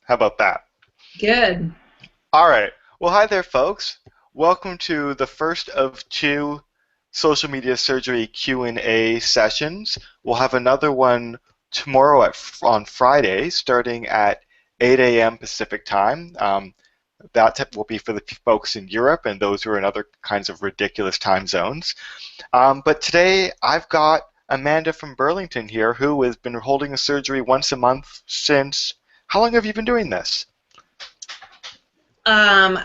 How about that? Good. All right. Well, hi there, folks. Welcome to the first of two social media surgery Q&A sessions. We'll have another one tomorrow on Friday, starting at 8 a.m. Pacific time. That will be for the folks in Europe and those who are in other kinds of ridiculous time zones. But today I've got Amanda from Burlington here who has been holding a surgery once a month since, how long have you been doing this? Um,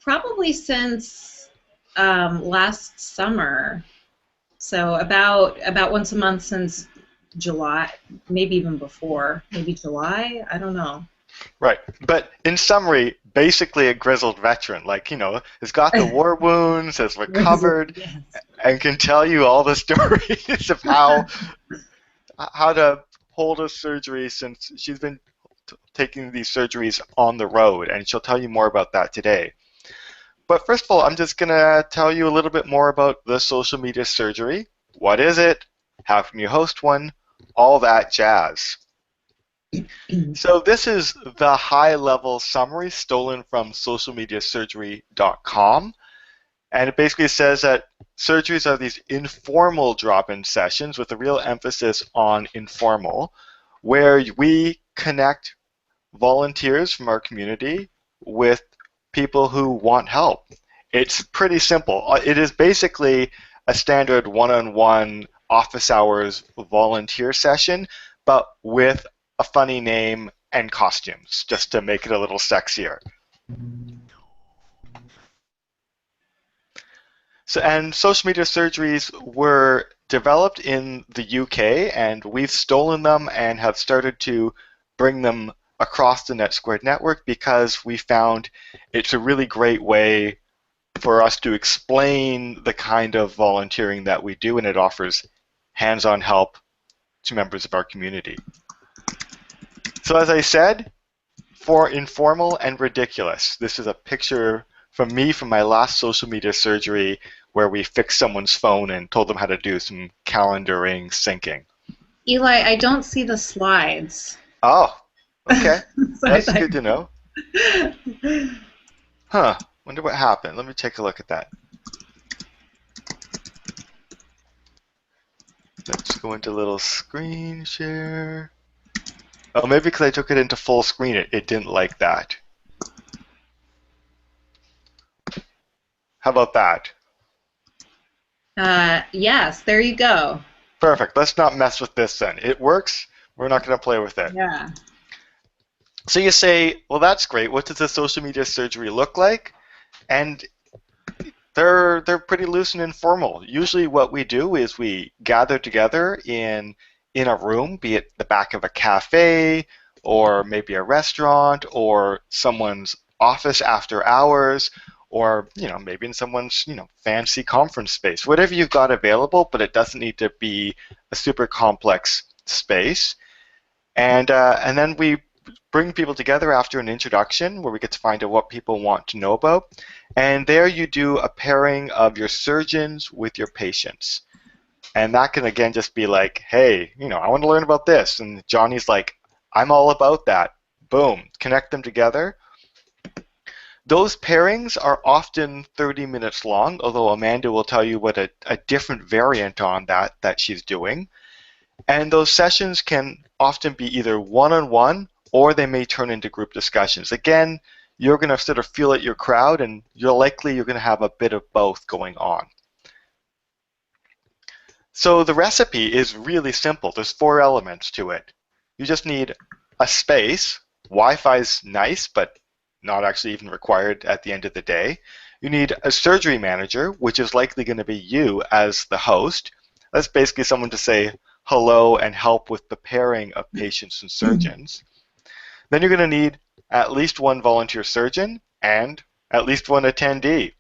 Probably since last summer. So about once a month since July, maybe even before, maybe July. I don't know. Right. But in summary, basically a grizzled veteran, like, has got the war wounds, has Grizzly, recovered, yes. and can tell you all the stories of how to hold a surgery since she's been taking these surgeries on the road, and she'll tell you more about that today. But first of all, I'm just going to tell you a little bit more about the social media surgery. What is it? How can you host one? All that jazz. So this is the high-level summary stolen from socialmediasurgery.com. And it basically says that surgeries are these informal drop-in sessions with a real emphasis on informal, where we connect volunteers from our community with people who want help. It's pretty simple. It is basically a standard one-on-one office hours volunteer session, but with a funny name and costumes, just to make it a little sexier. So, and social media surgeries were developed in the UK, and we've stolen them and have started to bring them across the NetSquared network because we found it's a really great way for us to explain the kind of volunteering that we do, and it offers hands-on help to members of our community. So as I said, for informal and ridiculous, this is a picture from me from my last social media surgery where we fixed someone's phone and told them how to do some calendaring syncing. Eli, I don't see the slides. Oh, okay. So I That's thought, good to know. Huh. Wonder what happened. Let me take a look at that. Let's go into little screen share. Oh, maybe because I took it into full screen, it didn't like that. How about that? yes, there you go. Perfect. Let's not mess with this then. It works. We're not going to play with it. Yeah. So you say, well, that's great. What does the social media surgery look like? And they're pretty loose and informal. Usually what we do is we gather together in a room, be it the back of a cafe or maybe a restaurant or someone's office after hours or maybe in someone's fancy conference space. Whatever you've got available, but it doesn't need to be a super complex space. And then we bring people together after an introduction where we get to find out what people want to know about. And there you do a pairing of your surgeons with your patients. And that can again just be like, hey, I want to learn about this. And Johnny's like, I'm all about that. Boom, connect them together. Those pairings are often 30 minutes long, although Amanda will tell you what a different variant on that she's doing. And those sessions can often be either one-on-one or they may turn into group discussions. Again, you're going to sort of feel at your crowd and you're going to have a bit of both going on. So the recipe is really simple. There's 4 elements to it. You just need a space. Wi-Fi's nice, but not actually even required at the end of the day. You need a surgery manager, which is likely going to be you as the host. That's basically someone to say hello and help with the pairing of patients and surgeons. Then you're going to need at least one volunteer surgeon and at least one attendee.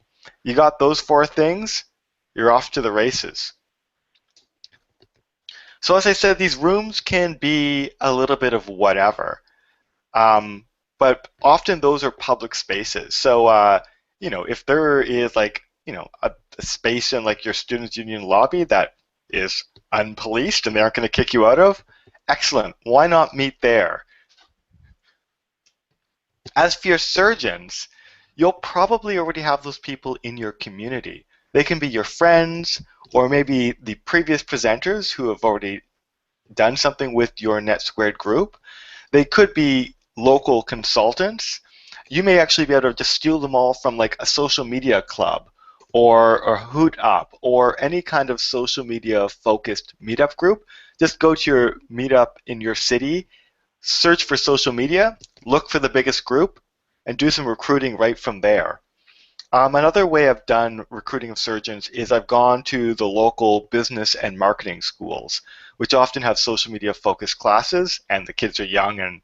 You got those 4 things, you're off to the races. So as I said, these rooms can be a little bit of whatever, but often those are public spaces. So if there is like a space in like your students' union lobby that is unpoliced and they aren't going to kick you out of, excellent. Why not meet there? As for your surgeons, you'll probably already have those people in your community. They can be your friends or maybe the previous presenters who have already done something with your NetSquared group. They could be local consultants. You may actually be able to just steal them all from like a social media club or Hoot Up or any kind of social media focused meetup group. Just go to your meetup in your city, search for social media, look for the biggest group, and do some recruiting right from there. Another way I've done recruiting of surgeons is I've gone to the local business and marketing schools, which often have social media focused classes, and the kids are young and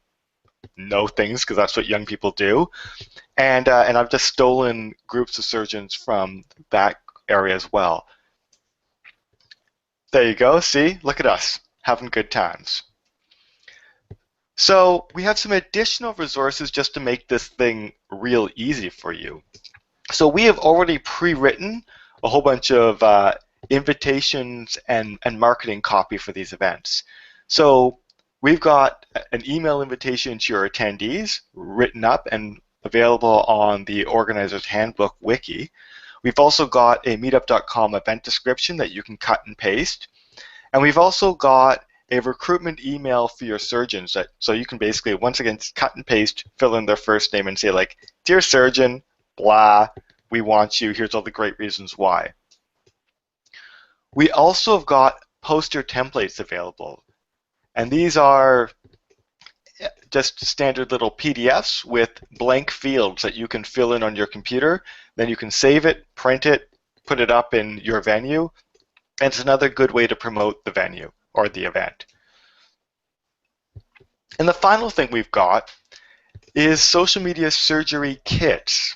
know things because that's what young people do. And I've just stolen groups of surgeons from that area as well. There you go. See, look at us having good times. So we have some additional resources just to make this thing real easy for you. So we have already pre-written a whole bunch of invitations and marketing copy for these events. So we've got an email invitation to your attendees written up and available on the Organizer's Handbook wiki. We've also got a meetup.com event description that you can cut and paste. And we've also got a recruitment email for your surgeons so you can basically, once again, cut and paste, fill in their first name and say like, "Dear surgeon, blah, we want you, here's all the great reasons why." We also have got poster templates available. And these are just standard little PDFs with blank fields that you can fill in on your computer. Then you can save it, print it, put it up in your venue. And it's another good way to promote the venue or the event. And the final thing we've got is social media surgery kits.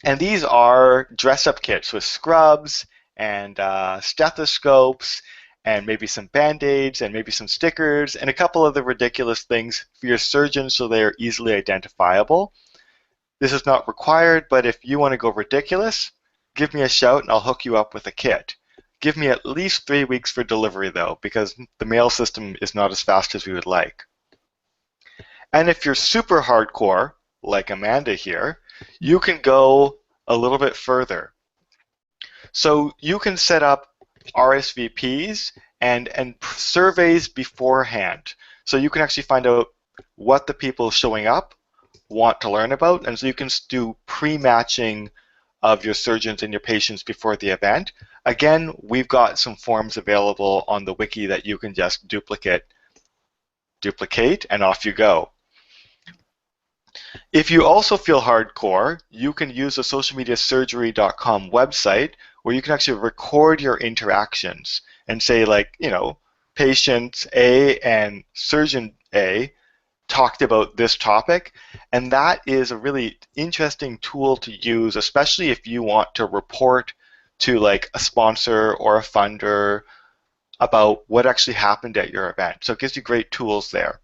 And these are dress-up kits with scrubs and stethoscopes and maybe some Band-Aids and maybe some stickers and a couple other ridiculous things for your surgeons so they are easily identifiable. This is not required, but if you want to go ridiculous, give me a shout and I'll hook you up with a kit. Give me at least 3 weeks for delivery though, because the mail system is not as fast as we would like. And if you're super hardcore, like Amanda here, you can go a little bit further. So you can set up RSVPs and surveys beforehand. So you can actually find out what the people showing up want to learn about, and so you can do pre-matching of your surgeons and your patients before the event. Again, we've got some forms available on the wiki that you can just duplicate, and off you go. If you also feel hardcore, you can use the socialmediasurgery.com website where you can actually record your interactions and say like, you know, patient A and surgeon A talked about this topic, and that is a really interesting tool to use, especially if you want to report to like a sponsor or a funder about what actually happened at your event. So it gives you great tools there.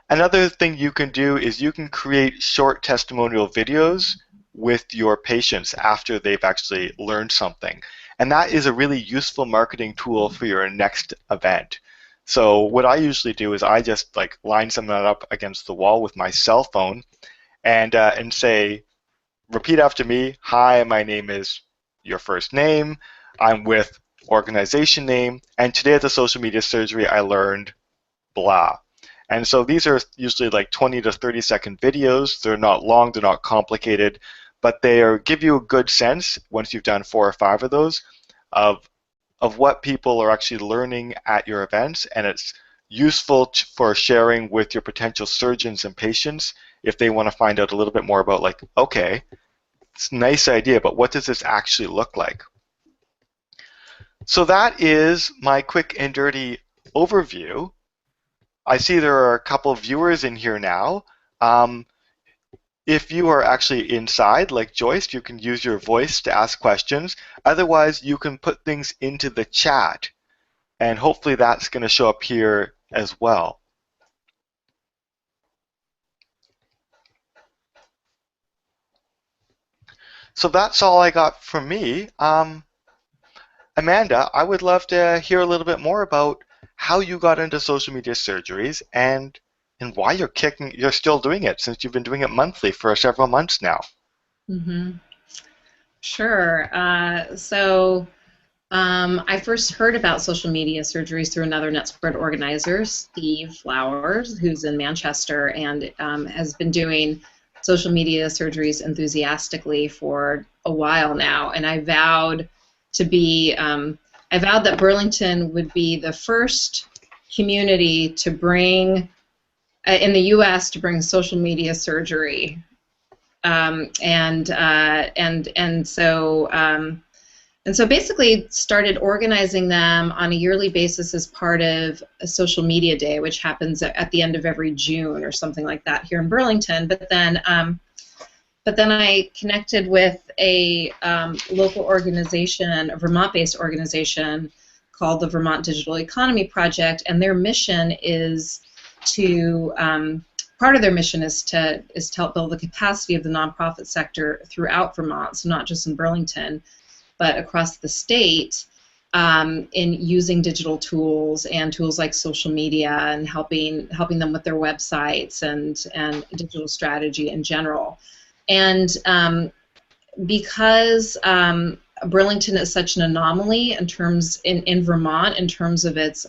Another thing you can do is you can create short testimonial videos with your patients after they've actually learned something. And that is a really useful marketing tool for your next event. So what I usually do is I just like line something up against the wall with my cell phone and say, repeat after me, "Hi, my name is your first name, I'm with organization name, and today at the social media surgery I learned blah." And so these are usually like 20 to 30 second videos. They're not long, they're not complicated, but they give you a good sense, once you've done 4 or 5 of those, of what people are actually learning at your events, and it's useful for sharing with your potential surgeons and patients if they want to find out a little bit more about like, okay, it's a nice idea, but what does this actually look like? So that is my quick and dirty overview. I see there are a couple of viewers in here now. If you are actually inside, like Joyce, you can use your voice to ask questions. Otherwise, you can put things into the chat, and hopefully that's going to show up here as well. So that's all I got from me. Amanda, I would love to hear a little bit more about how you got into social media surgeries and and why you're still doing it, since you've been doing it monthly for several months now. Mm-hmm. Sure. I first heard about social media surgeries through another NetSquared organizer, Steve Flowers, who's in Manchester and has been doing social media surgeries enthusiastically for a while now. And I vowed that Burlington would be the first community to bring, in the U.S., to bring social media surgery. And so basically started organizing them on a yearly basis as part of a social media day, which happens at the end of every June or something like that here in Burlington. But then I connected with a local organization, a Vermont-based organization called the Vermont Digital Economy Project, and their mission is to part of their mission is to help build the capacity of the nonprofit sector throughout Vermont, so not just in Burlington, but across the state, in using digital tools and tools like social media and helping them with their websites and digital strategy in general. And because Burlington is such an anomaly in Vermont in terms of its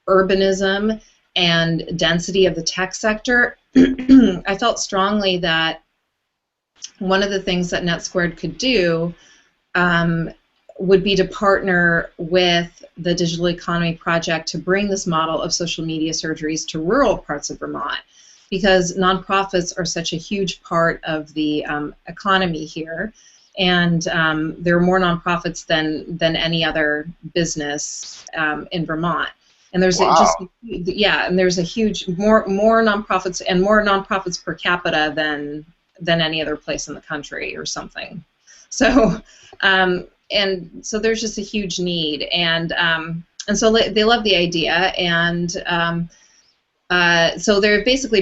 urbanism and density of the tech sector, I felt strongly that one of the things that NetSquared could do would be to partner with the Digital Economy Project to bring this model of social media surgeries to rural parts of Vermont, because nonprofits are such a huge part of the economy here, and there are more nonprofits than any other business in Vermont. And there's and there's a huge more nonprofits and more nonprofits per capita than any other place in the country or something. So so there's just a huge need, and so they love the idea, and so there have basically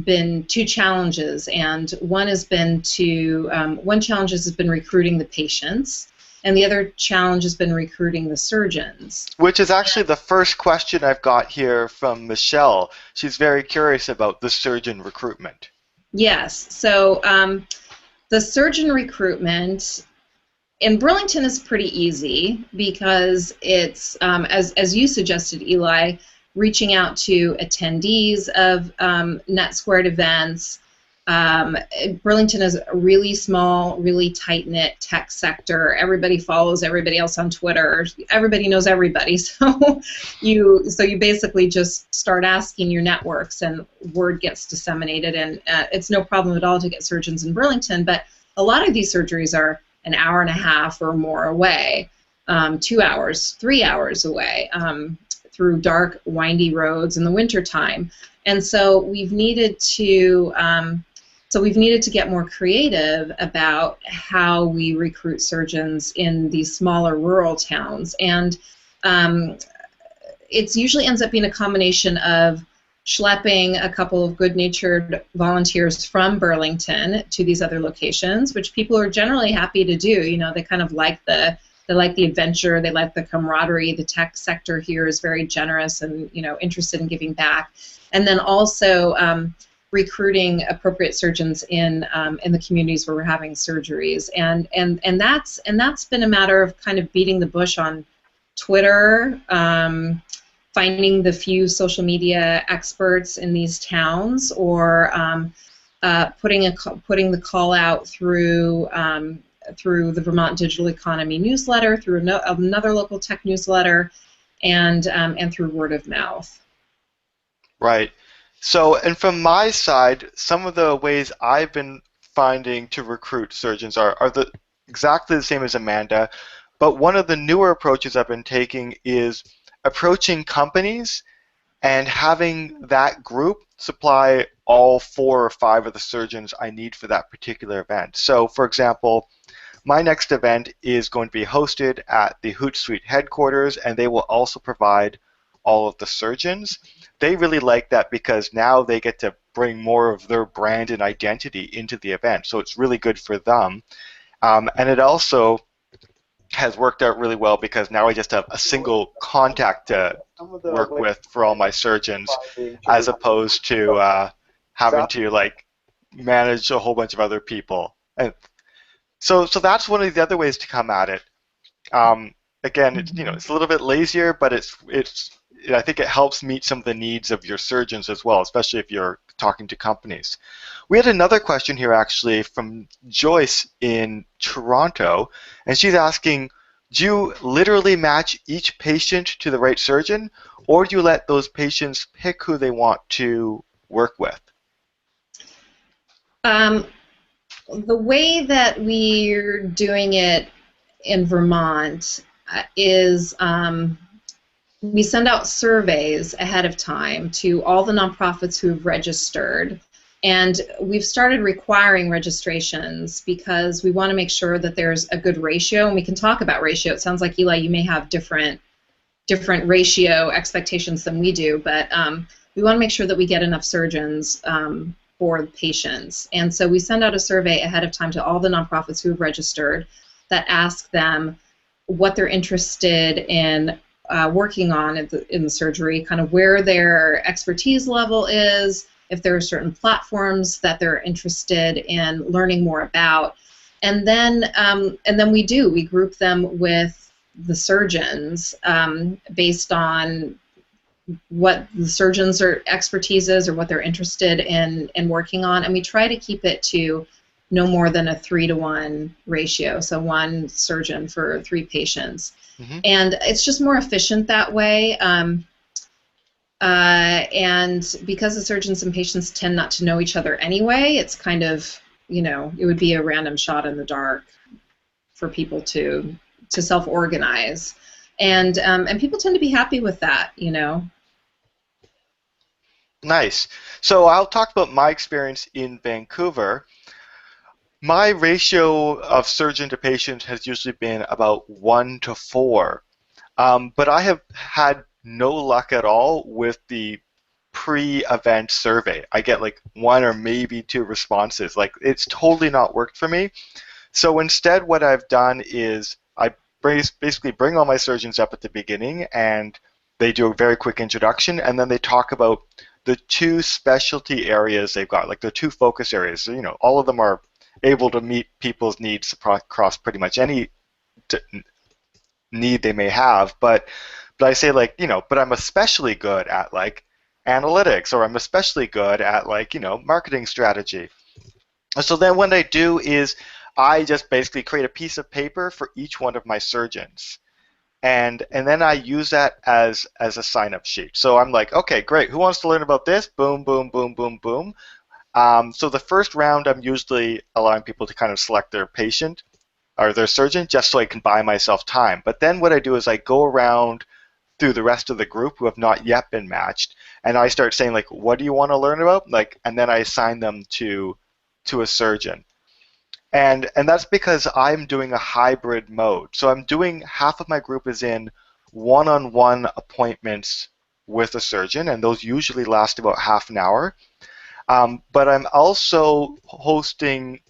been two challenges, and one challenge has been recruiting the patients, and the other challenge has been recruiting the surgeons. Which is actually the first question I've got here from Michelle. She's very curious about the surgeon recruitment. Yes, so the surgeon recruitment in Burlington is pretty easy because it's, as you suggested, Eli, reaching out to attendees of NetSquared events. Burlington is a really small, really tight-knit tech sector. Everybody follows everybody else on Twitter. Everybody knows everybody. So you basically just start asking your networks, and word gets disseminated. And it's no problem at all to get surgeons in Burlington. But a lot of these surgeries are an hour and a half or more away, 2 hours, 3 hours away, through dark, windy roads in the wintertime. And so we've needed to get more creative about how we recruit surgeons in these smaller rural towns. And it usually ends up being a combination of schlepping a couple of good-natured volunteers from Burlington to these other locations, which people are generally happy to do. You know, they kind of like the adventure, they like the camaraderie. The tech sector here is very generous and, you know, interested in giving back. And then also recruiting appropriate surgeons in the communities where we're having surgeries, and that's been a matter of kind of beating the bush on Twitter, finding the few social media experts in these towns, or putting the call out through the Vermont Digital Economy newsletter, through another local tech newsletter, and through word of mouth. Right. So, and from my side, some of the ways I've been finding to recruit surgeons are exactly the same as Amanda, but one of the newer approaches I've been taking is approaching companies and having that group supply all 4 or 5 of the surgeons I need for that particular event. So, for example, my next event is going to be hosted at the Hootsuite headquarters, and they will also provide all of the surgeons. They really like that because now they get to bring more of their brand and identity into the event, so it's really good for them. And it also has worked out really well because now I just have a single contact to work with for all my surgeons, as opposed to having to like manage a whole bunch of other people. And so that's one of the other ways to come at it. Again, it's a little bit lazier, but I think it helps meet some of the needs of your surgeons as well, especially if you're talking to companies. We had another question here actually from Joyce in Toronto, and she's asking, do you literally match each patient to the right surgeon, or do you let those patients pick who they want to work with? The way that we're doing it in Vermont is we send out surveys ahead of time to all the nonprofits who've registered, and we've started requiring registrations because we want to make sure that there's a good ratio, and we can talk about ratio. It sounds like, Eli, you may have different ratio expectations than we do, but we want to make sure that we get enough surgeons for the patients. And so we send out a survey ahead of time to all the nonprofits who have registered that ask them what they're interested in working on in the surgery, kind of where their expertise level is, if there are certain platforms that they're interested in learning more about. And then we group them with the surgeons based on what the surgeons' expertise is or what they're interested in working on, and we try to keep it to no more than a 3-to-1 ratio, so 1 surgeon for 3 patients. And it's just more efficient that way, and because the surgeons and patients tend not to know each other anyway, it's kind of, it would be a random shot in the dark for people to self-organize, and people tend to be happy with that, Nice. So I'll talk about my experience in Vancouver. My ratio of surgeon to patient has usually been about 1 to 4, but I have had no luck at all with the pre-event survey. I get like 1 or maybe 2 responses. Like, it's totally not worked for me. So instead what I've done is I basically bring all my surgeons up at the beginning, and they do a very quick introduction, and then they talk about the 2 specialty areas they've got, like the 2 focus areas. So, all of them are able to meet people's needs across pretty much any need they may have. But I say, like, but I'm especially good at like analytics, or I'm especially good at like, marketing strategy. So then what I do is I just basically create a piece of paper for each one of my surgeons. And then I use that as a sign-up sheet. So I'm like, okay, great. Who wants to learn about this? Boom, boom, boom, boom, boom. So the first round, I'm usually allowing people to kind of select their patient or their surgeon, just so I can buy myself time. But then what I do is I go around through the rest of the group who have not yet been matched, and I start saying, like, what do you want to learn about? Like, and then I assign them to a surgeon. And that's because I'm doing a hybrid mode. So I'm doing, half of my group is in one-on-one appointments with a surgeon, and those usually last about half an hour. But I'm also hosting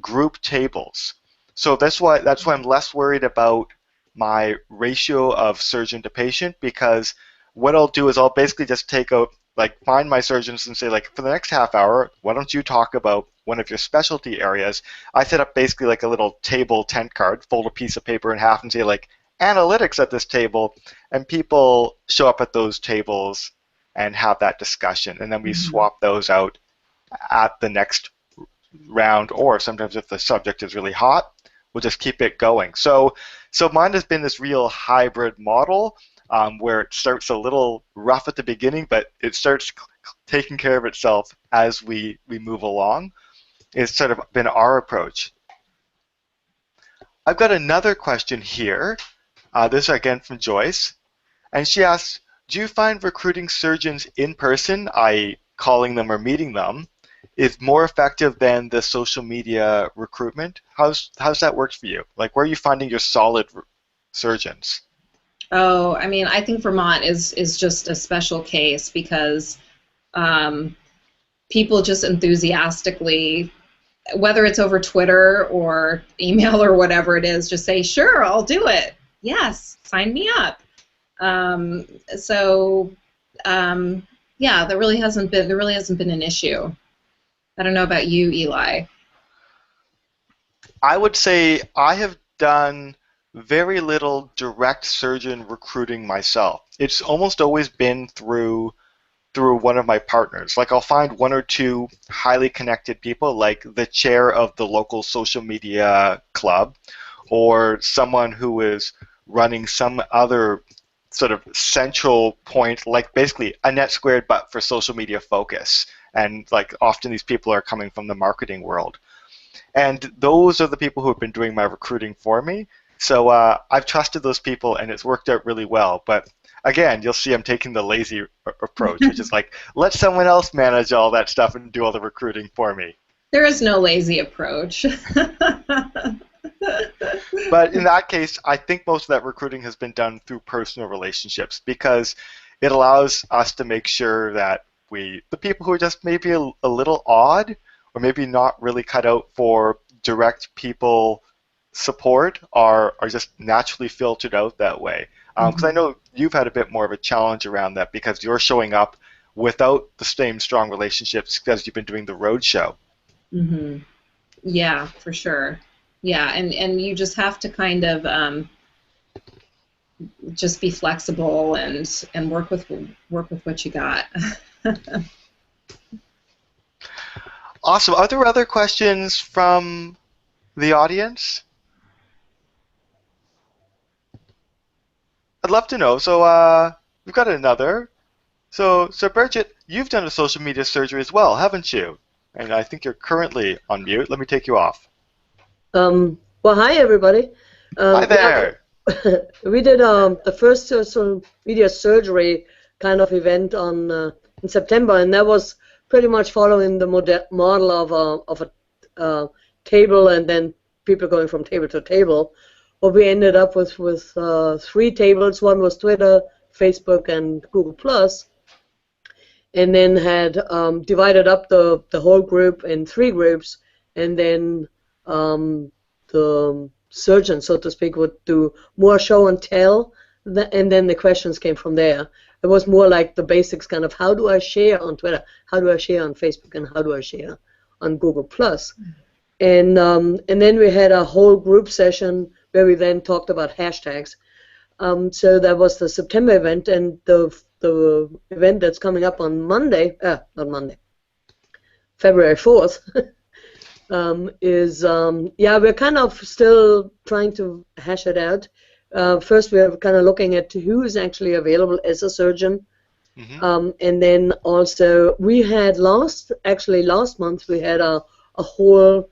group tables. So that's why I'm less worried about my ratio of surgeon to patient, because what I'll do is I'll basically just find my surgeons and say, like, for the next half hour, why don't you talk about one of your specialty areas? I set up basically like a little table tent card, fold a piece of paper in half and say, like, analytics at this table, and people show up at those tables and have that discussion, and then we swap those out at the next round, or sometimes if the subject is really hot, we'll just keep it going. So mine has been this real hybrid model, where it starts a little rough at the beginning, but it starts taking care of itself as we move along. It's sort of been our approach. I've got another question here. This is again from Joyce, and she asks, do you find recruiting surgeons in person, i.e. calling them or meeting them, is more effective than the social media recruitment? How's that worked for you? Like, where are you finding your solid surgeons? Oh, I mean, I think Vermont is just a special case because people just enthusiastically, whether it's over Twitter or email or whatever it is, just say, sure, I'll do it. Yes, sign me up. Um, so yeah, there really hasn't been an issue. I don't know about you, Eli. I would say I have done very little direct surgeon recruiting myself. It's almost always been through one of my partners. Like I'll find one or two highly connected people, like the chair of the local social media club, or someone who is running some other sort of central point, like basically a net squared but for social media focus. And like often these people are coming from the marketing world. And those are the people who have been doing my recruiting for me. So I've trusted those people and it's worked out really well. But again, you'll see I'm taking the lazy approach, which is like, let someone else manage all that stuff and do all the recruiting for me. There is no lazy approach. But in that case, I think most of that recruiting has been done through personal relationships because it allows us to make sure that the people who are just maybe a little odd or maybe not really cut out for direct people support are just naturally filtered out that way. Because I know you've had a bit more of a challenge around that because you're showing up without the same strong relationships because you've been doing the road show. hmm Yeah, for sure. Yeah, and you just have to kind of just be flexible and work with what you got. Awesome. Are there other questions from the audience? I'd love to know. So we've got another. So Bridget, you've done a social media surgery as well, haven't you? And I think you're currently on mute. Let me take you off. Well, hi everybody. Hi there. We did the first social media surgery kind of event on in September, and that was pretty much following the model of a table, and then people going from table to table. What we ended up with three tables. One was Twitter, Facebook, and Google Plus, and then had divided up the whole group in three groups, and then the surgeon, so to speak, would do more show and tell, and then the questions came from there. It was more like the basics, kind of how do I share on Twitter, how do I share on Facebook, and how do I share on Google Plus. And then we had a whole group session where we then talked about hashtags. So that was the September event, and the event that's coming up on Monday, not Monday, February 4th, is, yeah, we're kind of still trying to hash it out. First, we're kind of looking at who is actually available as a surgeon. And then also, we had last month, we had a whole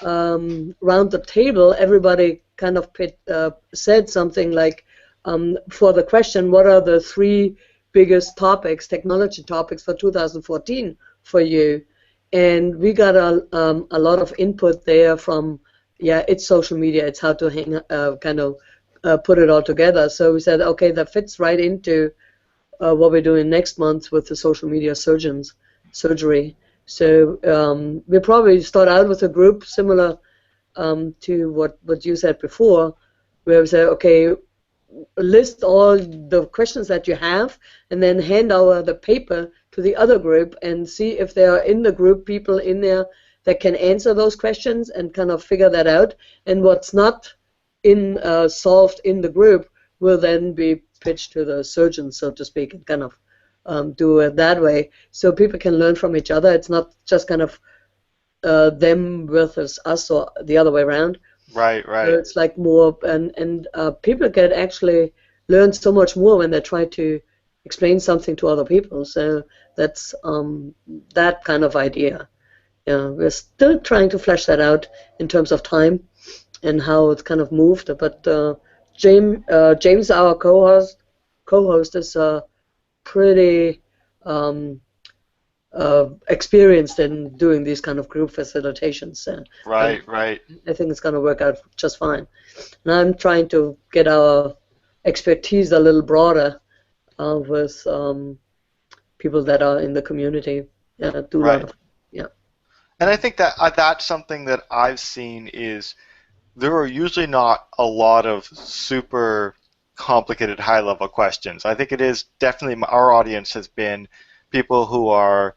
round the table. Everybody kind of said something like, for the question, what are the three biggest topics, technology topics for 2014 for you? And we got a lot of input there from, yeah, it's social media, it's how to kind of put it all together. So we said, okay, that fits right into what we're doing next month with the social media surgery. So we'll probably start out with a group similar to what you said before, where we say, okay, list all the questions that you have, and then hand over the paper to the other group and see if there are in the group people in there that can answer those questions and kind of figure that out. And what's not solved in the group will then be pitched to the surgeon, so to speak, and kind of do it that way, so people can learn from each other. It's not just kind of them versus us or the other way around. Right. So it's like more, and people can actually learn so much more when they try to explain something to other people. So that's that kind of idea. Yeah, we're still trying to flesh that out in terms of time and how it's kind of moved. But James, our co-host, is pretty experienced in doing these kind of group facilitations. Right. I think it's going to work out just fine. And I'm trying to get our expertise a little broader with people that are in the community. Right. And I think that that's something that I've seen is there are usually not a lot of super complicated high-level questions. I think it is definitely our audience has been people who are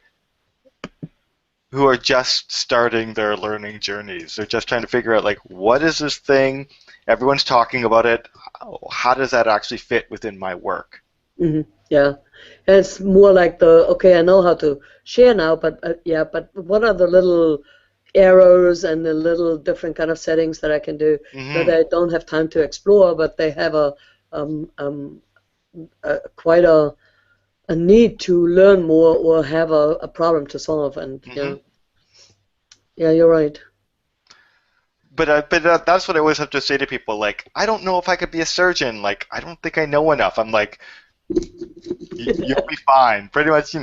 just starting their learning journeys. They're just trying to figure out, like, what is this thing? Everyone's talking about it. How does that actually fit within my work? Yeah, it's more like okay, I know how to share now, but but what are the little arrows and the little different kind of settings that I can do that I don't have time to explore, but they have quite a need to learn more or have a problem to solve, and yeah, you're right. But that's what I always have to say to people. Like, I don't know if I could be a surgeon. Like, I don't think I know enough. I'm like, you'll be fine. Pretty much,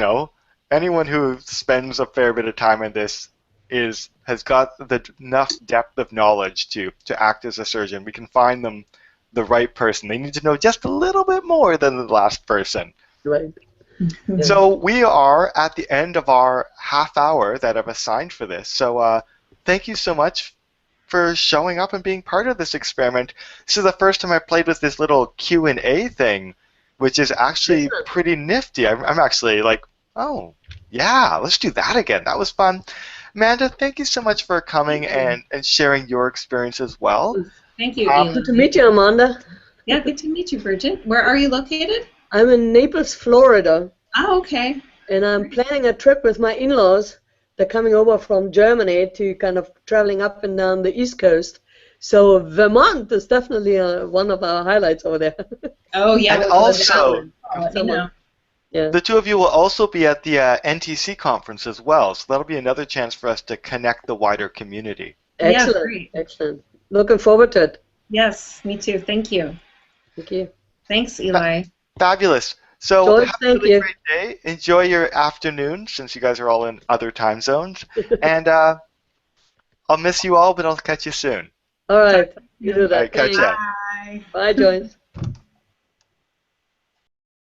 anyone who spends a fair bit of time in this has got enough depth of knowledge to act as a surgeon. We can find them the right person. They need to know just a little bit more than the last person. Right. So we are at the end of our half hour that I've assigned for this. So thank you so much for showing up and being part of this experiment. This is the first time I played with this little Q&A thing, which is actually pretty nifty. I'm actually like, oh, yeah, let's do that again. That was fun. Amanda, thank you so much for coming and sharing your experience as well. Thank you, Eli. Good to meet you, Amanda. Yeah, good to meet you, Bridget. Where are you located? I'm in Naples, Florida. Oh, okay. And I'm planning a trip with my in-laws. They're coming over from Germany to kind of traveling up and down the East Coast. So Vermont is definitely one of our highlights over there. Oh, yeah. And also, the two of you will also be at the NTC conference as well. So that'll be another chance for us to connect the wider community. Excellent. Yeah, great. Excellent. Looking forward to it. Yes, me too. Thank you. Thank you. Thanks, Eli. Fabulous. So George, have a really great day. Enjoy your afternoon, since you guys are all in other time zones. And I'll miss you all, but I'll catch you soon. All right. You do that. All right, catch ya. Bye. Bye, Joyce.